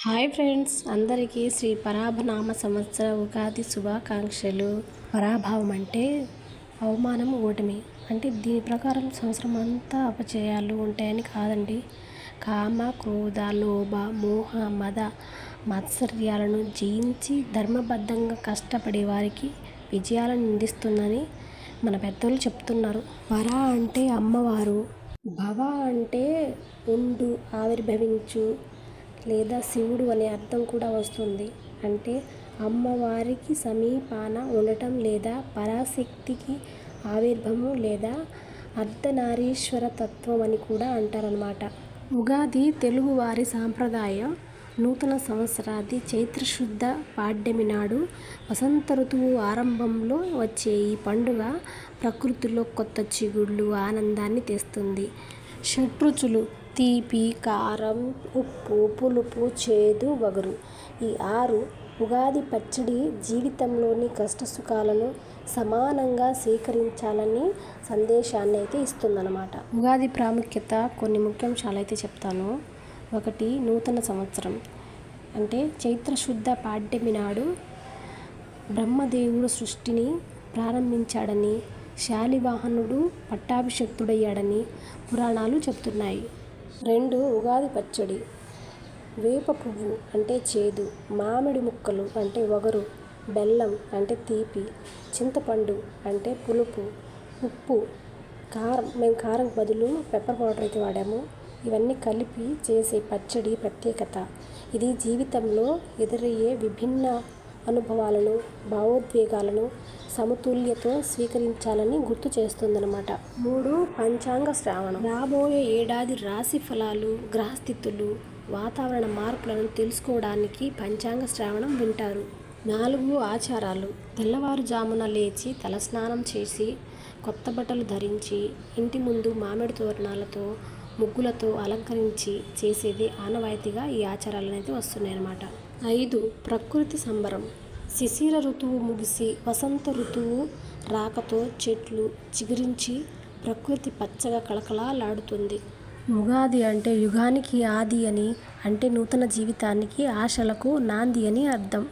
Hi friends, అందరికీ శ్రీ పరాభనామ సంవత్సర ఉగాది శుభాకాంక్షలు. పరాభవం అంటే అవమానం, ఓటమి. అంటే దీని ప్రకారం సంవత్సరం అంతా అపజయాలు ఉంటాయని కాదండి. కామ, క్రోధ, లోభ, మోహ, మద మాత్సర్యాలను జయించి ధర్మబద్ధంగా కష్టపడే వారికి విజయాలను అందిస్తుందని మన పెద్దలు చెప్తున్నారు. పర అంటే అమ్మవారు, భవ అంటే ఉండు, ఆవిర్భవించు లేదా శివుడు అనే అర్థం కూడా వస్తుంది. అంటే అమ్మవారికి సమీపాన ఉండటం లేదా పరాశక్తికి ఆవిర్భవం లేదా అర్ధనారీశ్వర తత్వం అని కూడా అంటారన్నమాట. ఉగాది తెలుగువారి సాంప్రదాయ నూతన సంవత్సరాది చైత్రశుద్ధ పాడ్యమి నాడు వసంత ఋతువు ఆరంభంలో వచ్చే ఈ పండుగ ప్రకృతిలో కొత్త చిగుళ్ళు, ఆనందాన్ని తెస్తుంది. షడ్రుచులు తీపి, కారం, ఉప్పు, పులుపు, చేదు, వగరు ఈ 6 ఉగాది పచ్చడి జీవితంలోని కష్టసుఖాలను సమానంగా స్వీకరించాలని సందేశాన్ని అయితే ఇస్తుందన్నమాట. ఉగాది ప్రాముఖ్యత కొన్ని ముఖ్యాంశాలు అయితే చెప్తాను. 1. నూతన సంవత్సరం. అంటే చైత్రశుద్ధ పాడ్యమి నాడు బ్రహ్మదేవుడు సృష్టిని ప్రారంభించాడని, శాలివాహనుడు పట్టాభిషిక్తుడయ్యాడని పురాణాలు చెప్తున్నాయి. 2. ఉగాది పచ్చడి. వేప పువ్వు అంటే చేదు, మామిడి ముక్కలు అంటే వగరు, బెల్లం అంటే తీపి, చింతపండు అంటే పులుపు, ఉప్పు, కారం, మేము కారం బదులు పెప్పర్ పౌడర్ అయితే వాడాము. ఇవన్నీ కలిపి చేసే పచ్చడి ప్రత్యేకత. ఇది జీవితంలో ఎదురయ్యే విభిన్న అనుభవాలను, భావోద్వేగాలను సమతుల్యతో స్వీకరించాలని గుర్తు చేస్తుందన్నమాట. 3. పంచాంగ శ్రావణం. రాబోయే ఏడాది రాశి ఫలాలు, గ్రహస్థితులు, వాతావరణ మార్పులను తెలుసుకోవడానికి పంచాంగ శ్రావణం వింటారు. 4. ఆచారాలు. తెల్లవారుజామున లేచి తలస్నానం చేసి కొత్త బట్టలు ధరించి ఇంటి ముందు మామిడి తోరణాలతో, ముగ్గులతో అలంకరించి చేసేది ఆనవాయితీగా ఈ ఆచారాలు అయితే వస్తున్నాయి అన్నమాట. 5. ప్రకృతి సంబరం. శిశిర ఋతువు ముగిసి వసంత ఋతువు రాకతో చెట్లు చిగురించి ప్రకృతి పచ్చగా కళకళలాడుతుంది. ఉగాది అంటే యుగానికి ఆది అని, అంటే నూతన జీవితానికి, ఆశలకు నాంది అని అర్థం.